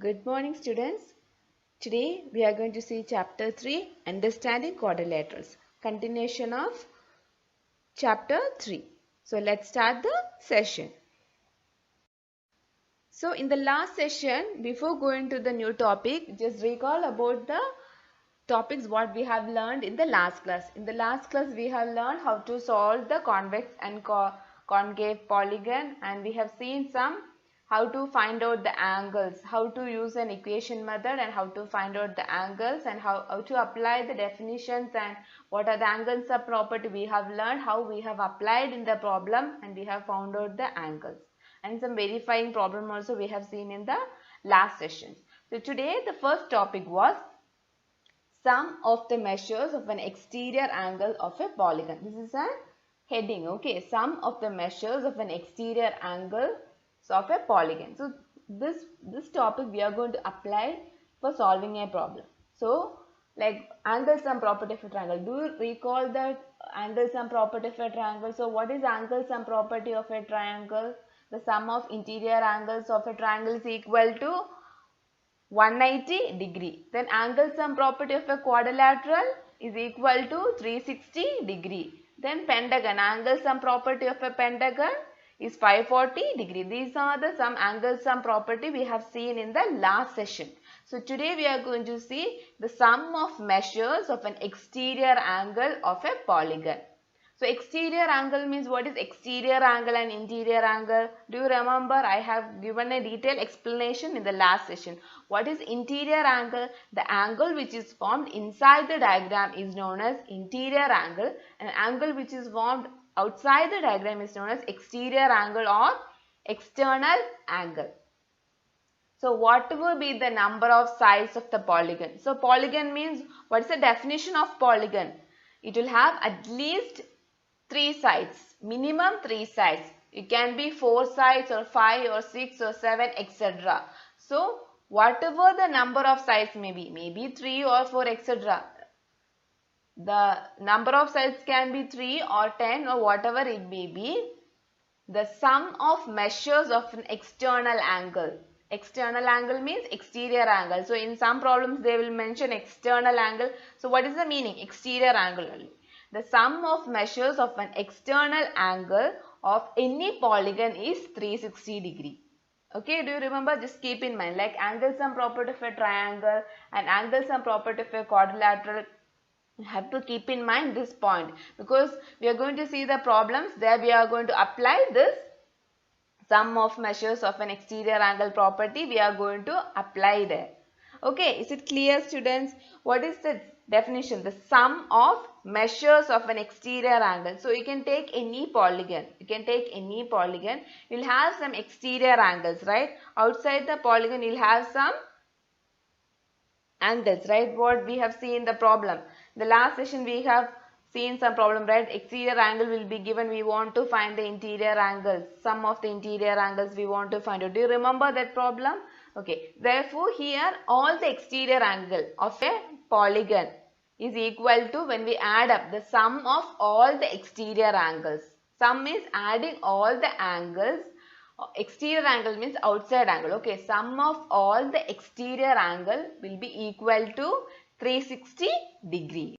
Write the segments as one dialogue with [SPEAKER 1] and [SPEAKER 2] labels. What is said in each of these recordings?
[SPEAKER 1] Good morning, students. Today we are going to see chapter 3, Understanding Quadrilaterals, continuation of chapter 3. So let's start the session. So in the last session, before going to the new topic, just recall about the topics what we have learned in the last class. In the last class we have learned how to solve the convex and concave polygon, and we have seen some how to find out the angles, how to use an equation method and how to find out the angles, and how to apply the definitions and what are the angle sub property we have learned, how we have applied in the problem, and we have found out the angles. And some verifying problem also we have seen in the last sessions. So today the first topic was sum of the measures of an exterior angle of a polygon. This is a heading, okay. Sum of the measures of an exterior angle of a polygon. So this topic we are going to apply for solving a problem. So like angle sum property of a triangle. Do you recall that angle sum property of a triangle? So what is angle sum property of a triangle? The sum of interior angles of a triangle is equal to 180 degree. Then angle sum property of a quadrilateral is equal to 360 degree. Then pentagon, angle sum property of a pentagon is 540 degree. These are the some angle sum property we have seen in the last session. So today we are going to see the sum of measures of an exterior angle of a polygon. So exterior angle means what is exterior angle and interior angle? Do you remember I have given a detailed explanation in the last session. What is interior angle? The angle which is formed inside the diagram is known as interior angle, and angle which is formed outside the diagram is known as exterior angle or external angle. So what will be the number of sides of the polygon? So polygon means, what is the definition of polygon? It will have at least 3 sides, minimum 3 sides. It can be 4 sides or 5 or 6 or 7, etc. So whatever the number of sides may be, maybe 3 or 4, etc. The number of sides can be 3 or 10 or whatever it may be. The sum of measures of an external angle. External angle means exterior angle. So in some problems they will mention external angle. So what is the meaning? Exterior angle only. The sum of measures of an external angle of any polygon is 360 degree. Okay, do you remember? Just keep in mind, like angle sum property of a triangle and angle sum property of a quadrilateral. You have to keep in mind this point, because we are going to see the problems there. We are going to apply this sum of measures of an exterior angle property. We are going to apply there. Okay, is it clear, students? What is the definition? The sum of measures of an exterior angle. So you can take any polygon. You can take any polygon. You will have some exterior angles, right? Outside the polygon you will have some angles, right? What we have seen the problem. The last session we have seen some problem, right? Exterior angle will be given. We want to find the interior angles. Sum of the interior angles we want to find out. Do you remember that problem? Okay. Therefore, here all the exterior angle of a polygon is equal to, when we add up the sum of all the exterior angles. Sum is adding all the angles. Exterior angle means outside angle. Okay. Sum of all the exterior angle will be equal to 360 degree.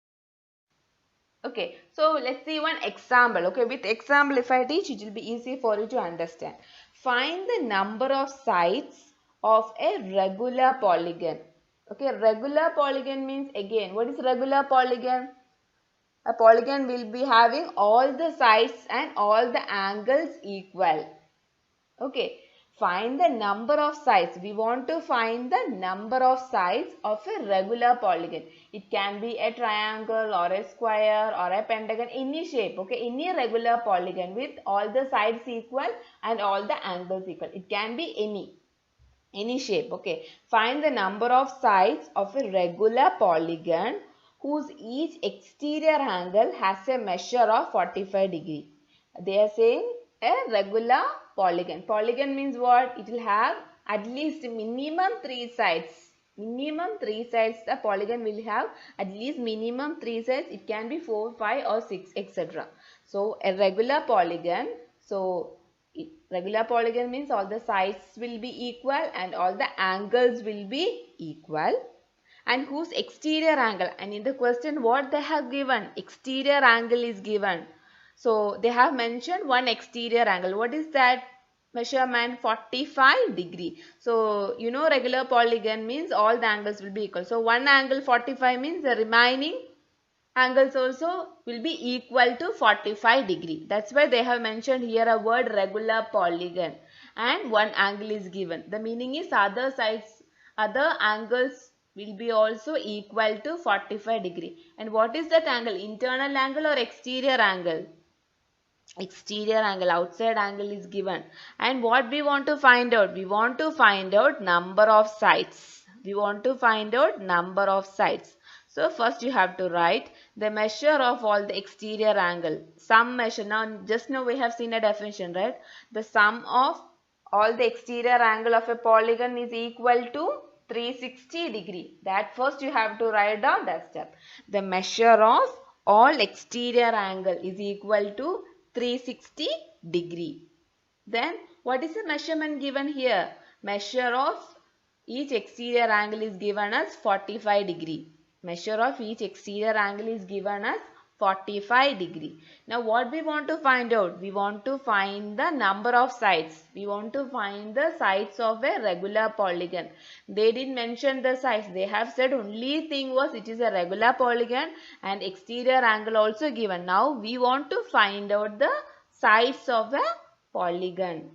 [SPEAKER 1] Okay, so let's see one example. Okay, with example if I teach, it will be easy for you to understand. Find the number of sides of a regular polygon. Okay, regular polygon means, again, what is regular polygon? A polygon will be having all the sides and all the angles equal. Okay. Find the number of sides. We want to find the number of sides of a regular polygon. It can be a triangle or a square or a pentagon, any shape. Okay, any regular polygon with all the sides equal and all the angles equal. It can be any shape. Okay, find the number of sides of a regular polygon whose each exterior angle has a measure of 45 degree. They are saying a regular polygon. Polygon means what? It will have at least minimum 3 sides. Minimum 3 sides. The polygon will have at least minimum 3 sides. It can be 4, 5 or 6, etc. So a regular polygon. So Regular polygon means all the sides will be equal and all the angles will be equal. And whose exterior angle, and in the question what they have given, exterior angle is given. So they have mentioned one exterior angle. What is that measurement? 45 degree. So you know regular polygon means all the angles will be equal. So one angle 45 means the remaining angles also will be equal to 45 degree. That's why they have mentioned here a word regular polygon, and one angle is given. The meaning is other sides, other angles will be also equal to 45 degree. And what is that angle? Internal angle or exterior angle? Exterior angle, outside angle is given. And what we want to find out? We want to find out number of sides. We want to find out number of sides. So first you have to write the measure of all the exterior angle. Sum measure. Now just now we have seen a definition, right? The sum of all the exterior angle of a polygon is equal to 360 degree. That first you have to write down that step. The measure of all exterior angle is equal to 360 degree. Then what is the measurement given here? Measure of each exterior angle is given as 45 degree. Measure of each exterior angle is given as 45 degree. Now what we want to find out? We want to find the number of sides. We want to find the sides of a regular polygon. They didn't mention the sides. They have said only thing was it is a regular polygon and exterior angle also given. Now we want to find out the sides of a polygon.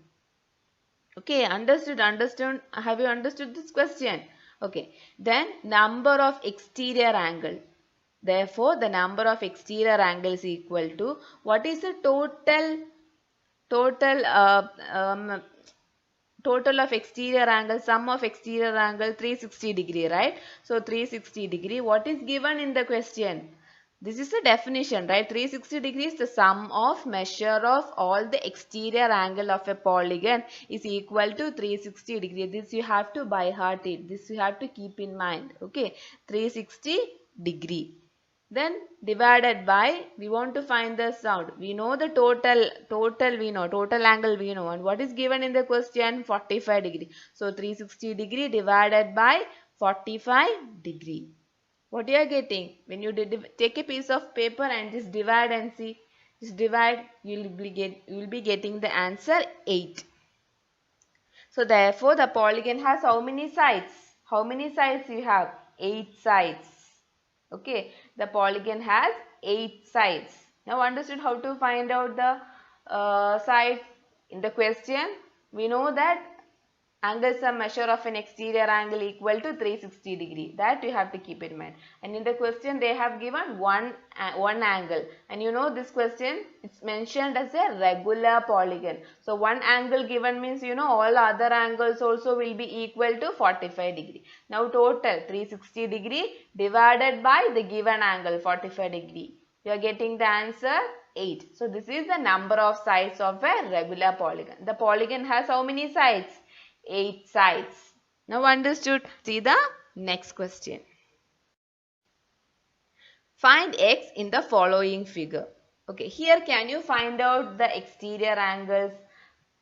[SPEAKER 1] Okay, understood. Have you understood this question? Okay, then number of exterior angle. Therefore, the number of exterior angle is equal to what is the total of exterior angle, sum of exterior angle 360 degree, right? So 360 degree, what is given in the question? This is the definition, right? 360 degrees, the sum of measure of all the exterior angle of a polygon is equal to 360 degree. This you have to by heart it. This you have to keep in mind. Okay, 360 degree. Then divided by, we want to find the sound. We know the total we know, total angle we know. And what is given in the question? 45 degree. So 360 degree divided by 45 degree. What you are getting? When you take a piece of paper and just divide and see. Just divide, you will be getting the answer 8. So therefore the polygon has how many sides? How many sides you have? 8 sides. Okay, the polygon has 8 sides. Now understood how to find out the sides in the question? We know that angle sum measure of an exterior angle equal to 360 degree. That you have to keep in mind. And in the question they have given one angle. And you know this question, it's mentioned as a regular polygon. So one angle given means you know all other angles also will be equal to 45 degree. Now total 360 degree divided by the given angle 45 degree. You are getting the answer 8. So this is the number of sides of a regular polygon. The polygon has how many sides? 8 sides. Now understood? See the next question. Find x in the following figure. Okay, here can you find out the exterior angles?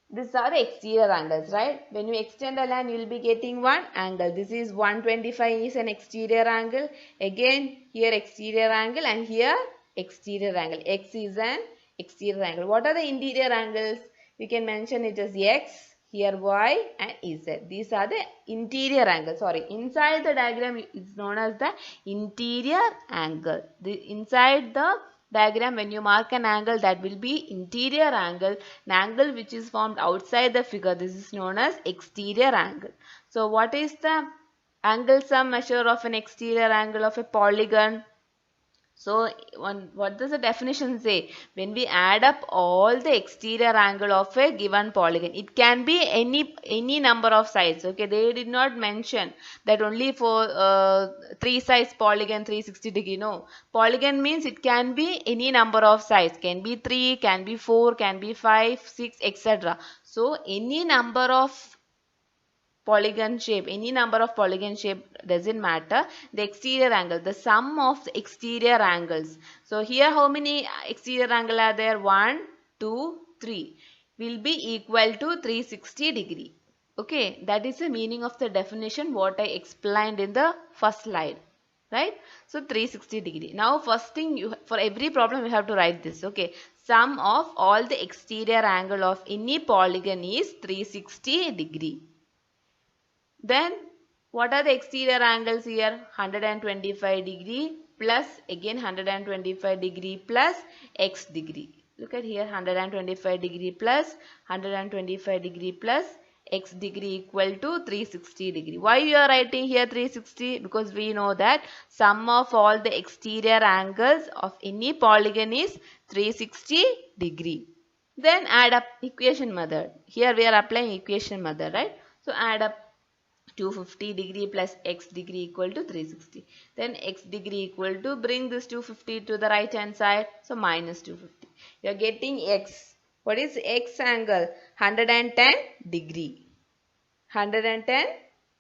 [SPEAKER 1] These are the exterior angles, right? When you extend a line, you will be getting one angle. This is 125 is an exterior angle. Again, here exterior angle and here exterior angle. X is an exterior angle. What are the interior angles? We can mention it as x, here y and z. These are the interior angles. Sorry, inside the diagram is known as the interior angle. Inside the diagram, when you mark an angle, that will be interior angle. An angle which is formed outside the figure, this is known as exterior angle. So what is the angle sum measure of an exterior angle of a polygon? So what does the definition say? When we add up all the exterior angle of a given polygon, it can be any number of sides. Okay, they did not mention that only for 3 sides polygon 360 degree. No, polygon means it can be any number of sides. Can be 3, can be 4, can be 5, 6, etc. So any number of polygon shape, any number of polygon shape doesn't matter. The exterior angle, the sum of the exterior angles. So here how many exterior angle are there? 1, 2, 3. will be equal to 360 degree. Okay, that is the meaning of the definition what I explained in the first slide, right? So 360 degree. Now first thing, for every problem you have to write this. Okay, sum of all the exterior angle of any polygon is 360 degree. Then what are the exterior angles here? 125 degree plus again 125 degree plus x degree. Look at here, 125 degree plus 125 degree plus x degree equal to 360 degree. Why you are writing here 360? Because we know that sum of all the exterior angles of any polygon is 360 degree. Then add up equation method. Here we are applying equation method, right? So add up 250 degree plus x degree equal to 360. Then x degree equal to, bring this 250 to the right hand side. So minus 250. You are getting x. What is x angle? 110 degree. 110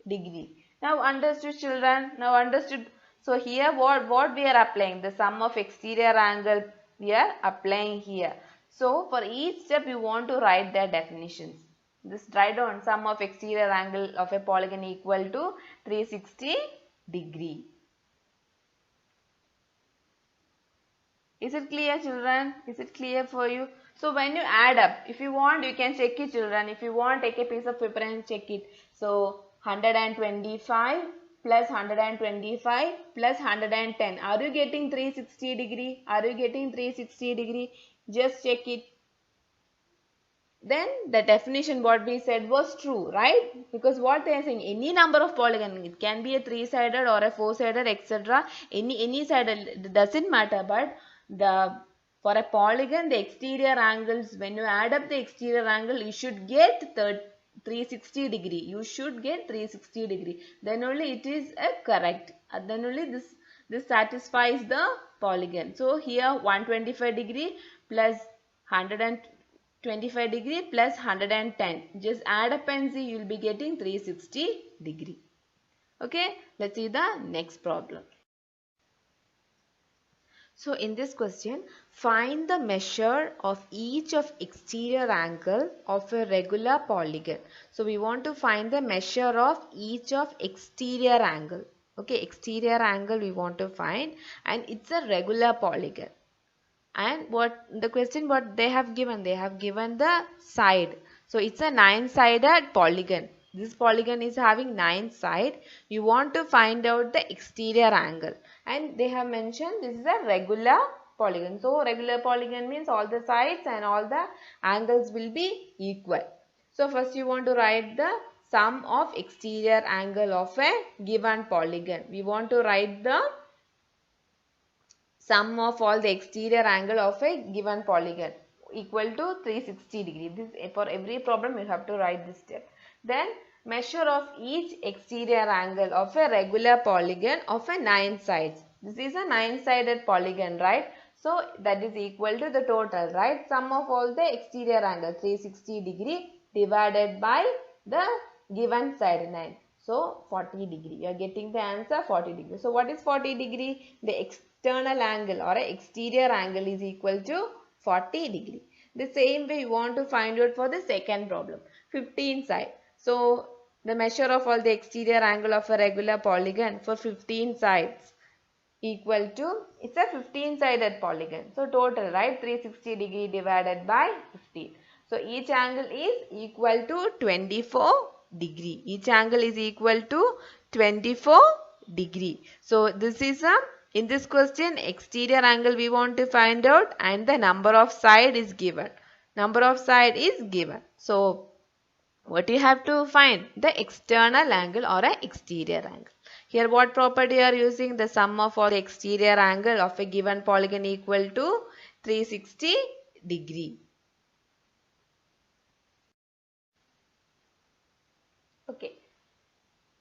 [SPEAKER 1] degree. Now understood, children? Now understood. So here what we are applying? The sum of exterior angle we are applying here. So for each step you want to write their definitions. Just write down sum of exterior angle of a polygon equal to 360 degree. Is it clear, children? Is it clear for you? So when you add up, if you want, you can check it, children. If you want, take a piece of paper and check it. So 125 plus 125 plus 110. Are you getting 360 degree? Are you getting 360 degree? Just check it. Then the definition what we said was true, right? Because what they are saying, any number of polygon, it can be a 3-sided or a 4-sided, etc. Any sided, it doesn't matter. But for a polygon, the exterior angles, when you add up the exterior angle, you should get 360 degree. You should get 360 degree. Then only it is a correct. Then only this satisfies the polygon. So here 125 degree plus 125 degree plus 110. Just add up and see, you will be getting 360 degree. Okay, let's see the next problem. So in this question, find the measure of each of exterior angle of a regular polygon. So we want to find the measure of each of exterior angle. Okay, exterior angle we want to find, and it's a regular polygon. And what the question what they have given the side. So it's a 9-sided polygon. This polygon is having 9 sides. You want to find out the exterior angle, and they have mentioned this is a regular polygon. So regular polygon means all the sides and all the angles will be equal. So first you want to write the sum of exterior angle of a given polygon. We want to write the sum of all the exterior angle of a given polygon equal to 360 degree. This, for every problem you have to write this step. Then measure of each exterior angle of a regular polygon of a 9 sides. This is a 9-sided polygon, right? So that is equal to the total, right? Sum of all the exterior angle 360 degree divided by the given side 9. So 40 degree. You are getting the answer 40 degree. So what is 40 degree? The external angle or exterior angle is equal to 40 degree. The same way you want to find out for the second problem. 15 side. So the measure of all the exterior angle of a regular polygon for 15 sides equal to, it's a 15-sided polygon. So total, right? 360 degree divided by 15. So each angle is equal to 24 degree. Each angle is equal to 24 degree. So this is in this question, exterior angle we want to find out, and the number of side is given. Number of side is given. So what you have to find? The external angle or a exterior angle. Here what property are using? The sum of all the exterior angle of a given polygon equal to 360 degree. Okay.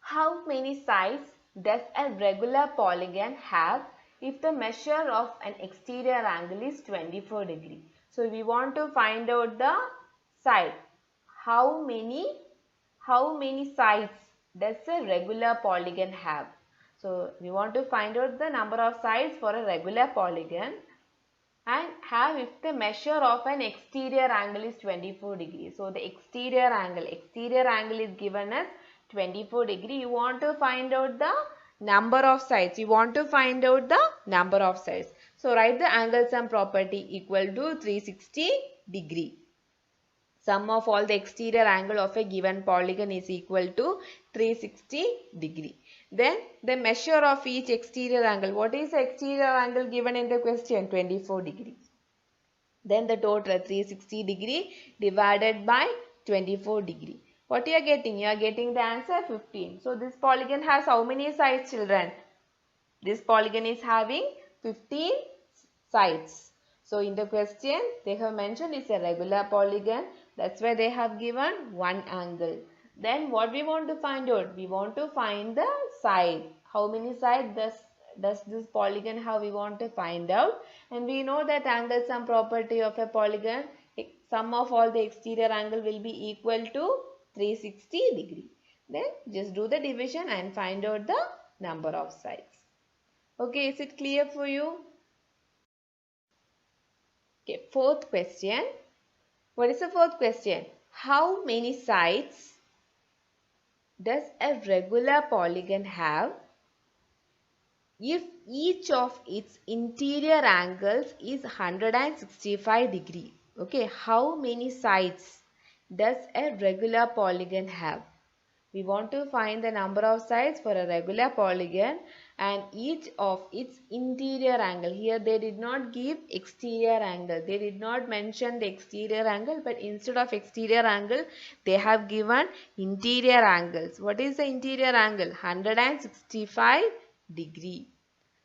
[SPEAKER 1] How many sides does a regular polygon have if the measure of an exterior angle is 24 degree? So we want to find out the side. How many sides does a regular polygon have? So we want to find out the number of sides for a regular polygon, and have if the measure of an exterior angle is 24 degrees. So the exterior angle is given as 24 degree. You want to find out the number of sides. So write the angle sum property equal to 360 degree. Sum of all the exterior angle of a given polygon is equal to 360 degree. Then the measure of each exterior angle. What is the exterior angle given in the question? 24 degree. Then the total 360 degree divided by 24 degree. What you are getting? You are getting the answer 15. So this polygon has how many sides, children? This polygon is having 15 sides. So in the question they have mentioned it's a regular polygon. That's why they have given one angle. Then what we want to find out? We want to find the side. How many sides does this polygon have? We want to find out. And we know that angle sum property of a polygon, sum of all the exterior angle will be equal to 360 degree. Then just do the division and find out the number of sides. Okay, is it clear for you? Okay, fourth question. What is the fourth question? How many sides does a regular polygon have if each of its interior angles is 165 degree? Okay, how many sides does a regular polygon have? We want to find the number of sides for a regular polygon and each of its interior angle. Here they did not give exterior angle. They did not mention the exterior angle, but instead of exterior angle, they have given interior angles. What is the interior angle? 165 degree.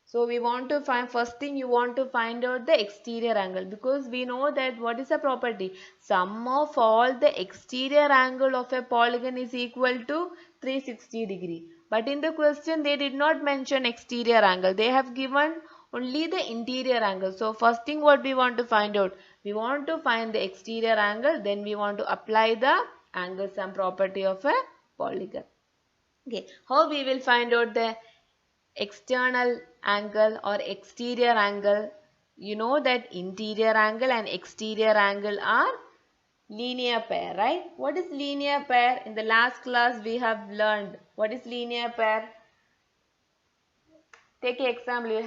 [SPEAKER 1] So we want to find, first thing you want to find out the exterior angle, because we know that what is the property? Sum of all the exterior angle of a polygon is equal to 360 degree. But in the question they did not mention exterior angle. They have given only the interior angle. So first thing what we want to find out? We want to find the exterior angle, then we want to apply the angle sum property of a polygon. Okay, how we will find out the external angle or exterior angle? You know that interior angle and exterior angle are linear pair, right? What is linear pair? In the last class we have learned what is linear pair. Take an example. You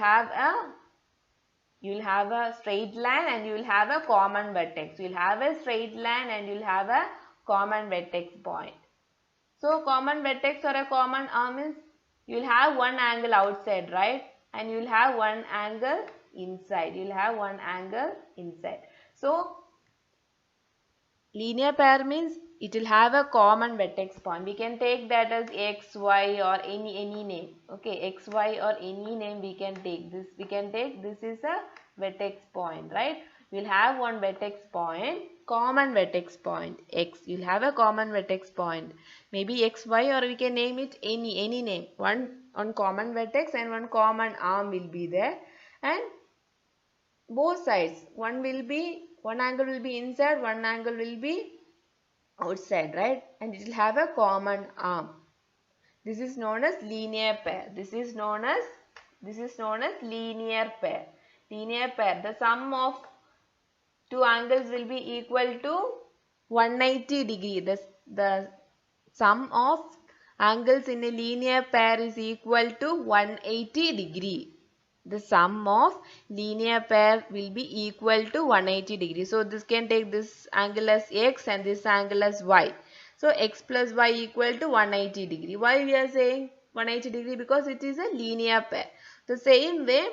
[SPEAKER 1] will have a straight line and you will have a common vertex. You will have a straight line and you will have a common vertex point. So common vertex or a common arm means you will have one angle outside, right? And you will have one angle inside. So linear pair means it will have a common vertex point. We can take that as x, y or any name. Okay, x, y or any name we can take. This is a vertex point, right? We will have one vertex point, common vertex point x. You will have a common vertex point. Maybe x, y, or we can name it any name. One on common vertex and one common arm will be there. And both sides, one angle will be inside, one angle will be outside, right? And it will have a common arm. This is known as linear pair. This is known as linear pair. The sum of two angles will be equal to 180 degree. The sum of angles in a linear pair is equal to 180 degree. The sum of linear pair will be equal to 180 degree. So this can take this angle as x and this angle as y. So x plus y equal to 180 degree. Why we are saying 180 degree? Because it is a linear pair. The same way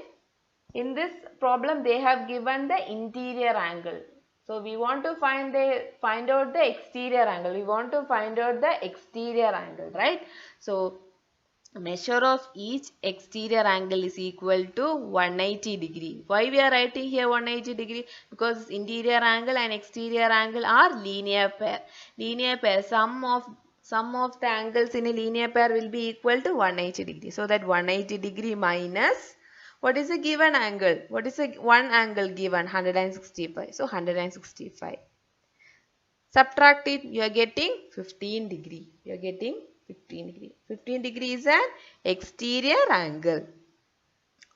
[SPEAKER 1] in this problem they have given the interior angle. So we want to find out the exterior angle. Right? So measure of each exterior angle is equal to 180 degree. Why we are writing here 180 degree? Because interior angle and exterior angle are linear pair. Sum of the angles in a linear pair will be equal to 180 degree. So that 180 degree minus, what is the given angle? What is the one angle given? 165. So 165. Subtract it, you are getting 15 degree. 15 degree is an exterior angle.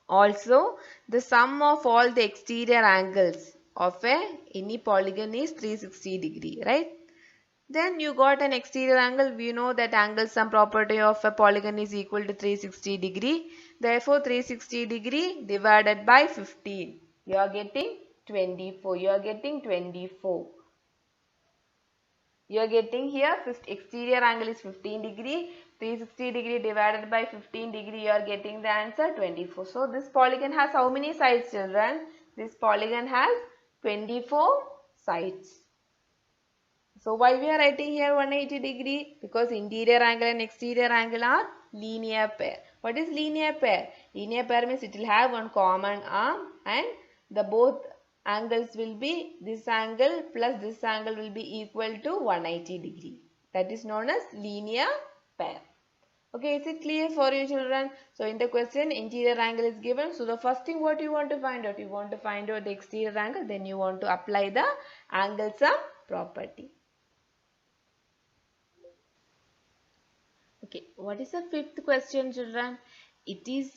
[SPEAKER 1] Also, the sum of all the exterior angles of any polygon is 360 degree, right? Then you got an exterior angle. We know that angle sum property of a polygon is equal to 360 degree. Therefore, 360 degree divided by 15. You are getting 24. You are getting 24. You are getting here exterior angle is 15 degree. 360 degree divided by 15 degree. You are getting the answer 24. So, this polygon has how many sides, children? This polygon has 24 sides. So why we are writing here 180 degree? Because interior angle and exterior angle are linear pair. What is linear pair? Linear pair means it will have one common arm and the both angles will be, this angle plus this angle will be equal to 180 degree. That is known as linear pair. Okay, is it clear for you, children? So in the question, interior angle is given. So the first thing what you want to find out? You want to find out the exterior angle, then you want to apply the angle sum property. Okay, what is the fifth question, children? Is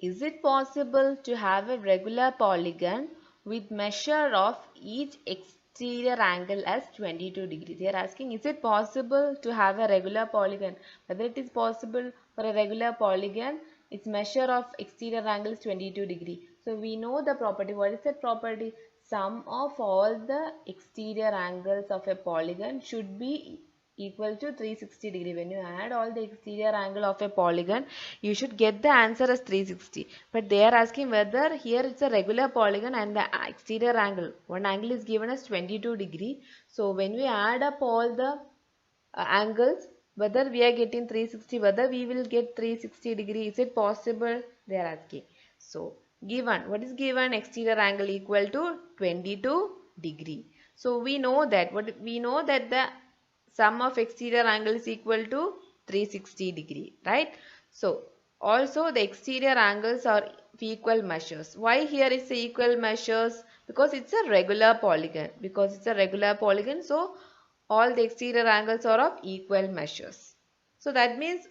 [SPEAKER 1] it possible to have a regular polygon with measure of each exterior angle as 22 degrees? They are asking, is it possible to have a regular polygon? Whether it is possible for a regular polygon, its measure of exterior angle is 22 degree. So we know the property. What is that property? Sum of all the exterior angles of a polygon should be equal to 360 degree. When you add all the exterior angle of a polygon, you should get the answer as 360. But they are asking whether here it's a regular polygon and the exterior angle, one angle is given as 22 degree. So when we add up all the angles, whether we are getting 360, whether we will get 360 degree, is it possible? They are asking. So given, what is given? Exterior angle equal to 22 degree. So we know that, the sum of exterior angle is equal to 360 degree, right? So also the exterior angles are equal measures. Why here is equal measures? Because it's a regular polygon. So all the exterior angles are of equal measures. So that means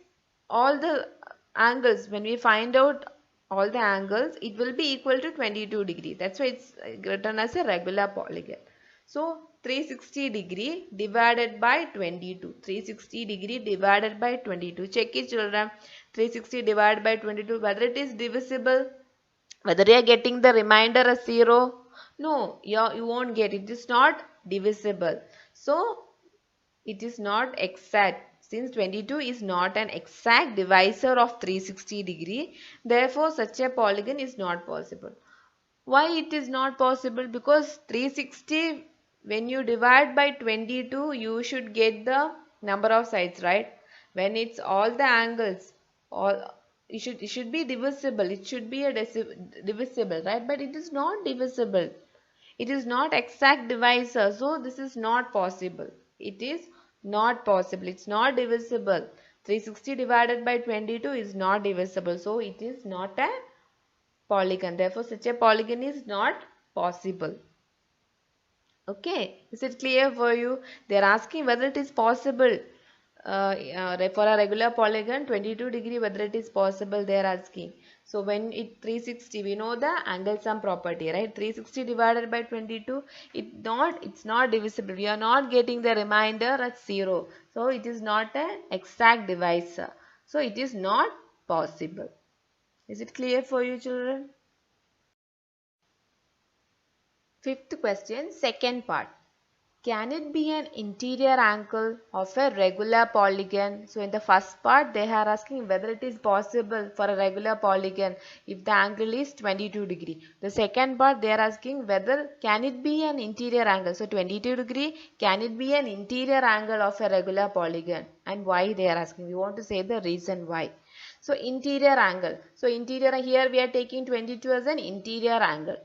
[SPEAKER 1] all the angles, when we find out all the angles, it will be equal to 22 degree. That's why it's written as a regular polygon. So 360 degree divided by 22. 360 degree divided by 22. Check it, children. 360 divided by 22. Whether it is divisible. Whether you are getting the remainder as 0. No, you won't get it. It is not divisible. So it is not exact. Since 22 is not an exact divisor of 360 degree. Therefore, such a polygon is not possible. Why it is not possible? Because 360, when you divide by 22, you should get the number of sides, right? When it's all the angles, it should be divisible. It should be a divisible, right? But it is not divisible. It is not exact divisor. So this is not possible. It is not possible. It's not divisible. 360 divided by 22 is not divisible. So it is not a polygon. Therefore, such a polygon is not possible. Okay, is it clear for you? They are asking whether it is possible for a regular polygon 22 degree, whether it is possible. They are asking. So when it 360, we know the angle sum property, right? 360 divided by 22, it's not divisible. We are not getting the remainder as 0. So it is not an exact divisor. So it is not possible. Is it clear for you, children? Fifth question, second part. Can it be an interior angle of a regular polygon? So in the first part, they are asking whether it is possible for a regular polygon if the angle is 22 degree. The second part, they are asking whether can it be an interior angle. So 22 degree, can it be an interior angle of a regular polygon? And why they are asking? We want to say the reason why. So interior angle. So interior, here we are taking 22 as an interior angle.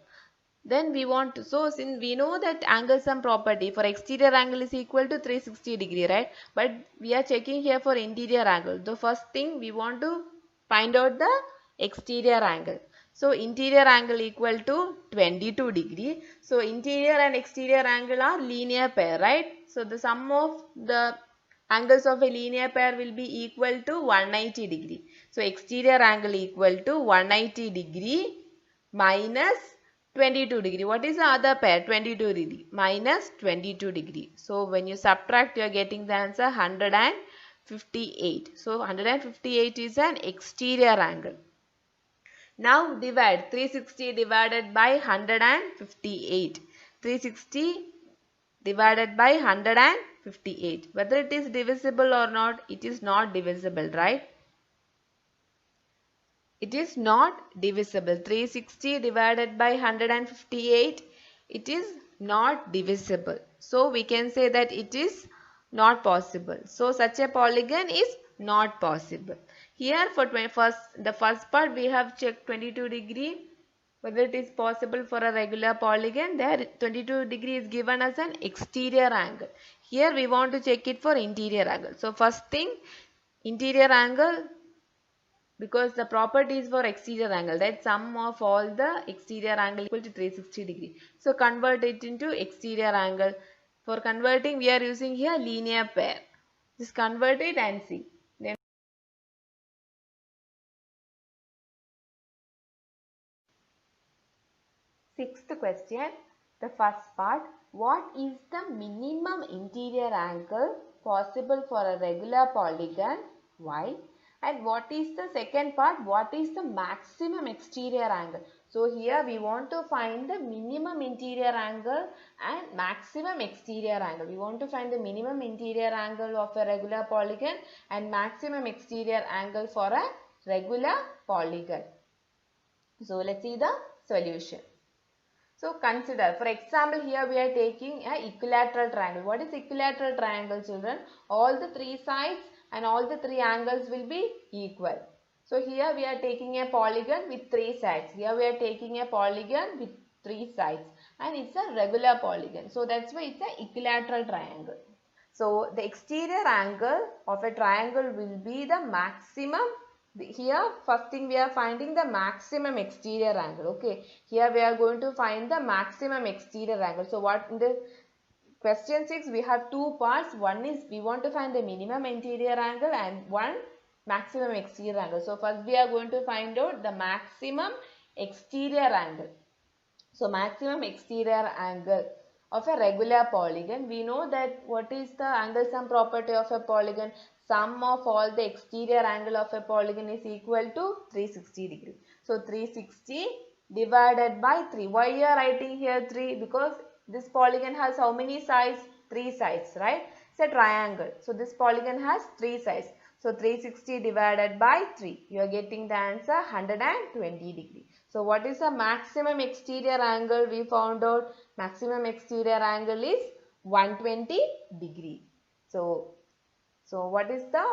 [SPEAKER 1] Then we want to, so since we know that angle sum property for exterior angle is equal to 360 degree, right? But we are checking here for interior angle. The first thing we want to find out the exterior angle. So interior angle equal to 22 degree. So interior and exterior angle are linear pair, right? So the sum of the angles of a linear pair will be equal to 190 degree. So exterior angle equal to 190 degree minus 22 degree. What is the other pair? 22 degree minus 22 degree. So when you subtract, you are getting the answer 158. So 158 is an exterior angle. Now divide 360 divided by 158. 360 divided by 158. Whether it is divisible or not, it is not divisible, right? It is not divisible. 360 divided by 158, it is not divisible. So we can say that it is not possible. So such a polygon is not possible. Here for the first part we have checked 22 degree. Whether it is possible for a regular polygon, there 22 degree is given as an exterior angle. Here we want to check it for interior angle. So first thing, interior angle, because the property is for exterior angle, that sum of all the exterior angle equal to 360 degree. So convert it into exterior angle. For converting, we are using here linear pair. Just convert it and see. Then sixth question, the first part, what is the minimum interior angle possible for a regular polygon? Why? And what is the second part, what is the maximum exterior angle? So here we want to find the minimum interior angle and maximum exterior angle. We want to find the minimum interior angle of a regular polygon and maximum exterior angle for a regular polygon. So let's see the solution. So consider, for example, here we are taking a equilateral triangle. What is equilateral triangle, children? All the three sides and all the three angles will be equal. So here we are taking a polygon with three sides. Here we are taking a polygon with three sides, and it's a regular polygon. So that's why it's an equilateral triangle. So the exterior angle of a triangle will be the maximum. Here first thing we are finding the maximum exterior angle. Okay, here we are going to find the maximum exterior angle. So what in the question 6 we have two parts. One is we want to find the minimum interior angle and one maximum exterior angle. So first we are going to find out the maximum exterior angle. So maximum exterior angle of a regular polygon. We know that what is the angle sum property of a polygon? Sum of all the exterior angle of a polygon is equal to 360 degree. So 360 divided by 3. Why you are writing here 3? Because this polygon has how many sides? 3 sides, right? It's a triangle. So this polygon has 3 sides. So 360 divided by 3. You are getting the answer 120 degree. So what is the maximum exterior angle? We found out maximum exterior angle is 120 degree. So what is the,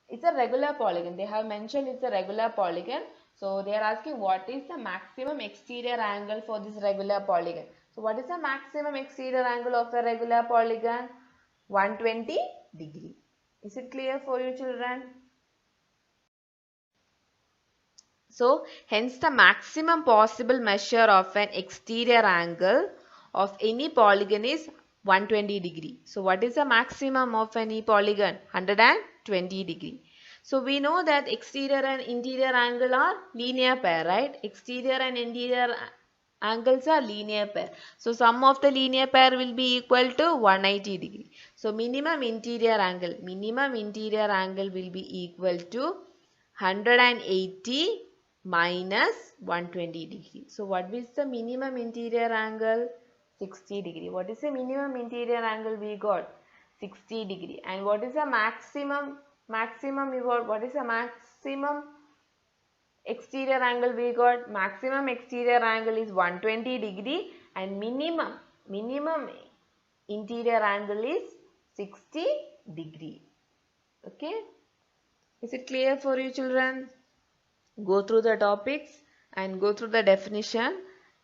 [SPEAKER 1] it's a regular polygon. They have mentioned it's a regular polygon. So they are asking what is the maximum exterior angle for this regular polygon. So what is the maximum exterior angle of a regular polygon? 120 degree. Is it clear for you, children? So hence the maximum possible measure of an exterior angle of any polygon is 120 degree. So what is the maximum of any polygon? 120 degree. So we know that exterior and interior angle are linear pair, right? Exterior and interior angles are linear pair. So sum of the linear pair will be equal to 180 degree. So minimum interior angle will be equal to 180 minus 120 degree. So what is the minimum interior angle? 60 degree. What is the minimum interior angle we got? 60 degree. And what is the maximum? We got, what is the maximum exterior angle we got? Maximum exterior angle is 120 degree and minimum interior angle is 60 degree. Okay. Is it clear for you, children? Go through the topics and go through the definition.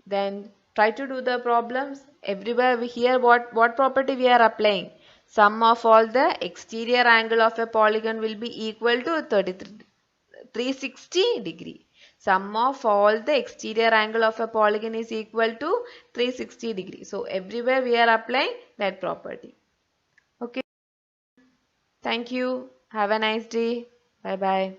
[SPEAKER 1] Then try to do the problems. Everywhere we hear what property we are applying. Sum of all the exterior angle of a polygon will be equal to 360 degree. Sum of all the exterior angle of a polygon is equal to 360 degree. So everywhere we are applying that property. Okay. Thank you. Have a nice day. Bye bye.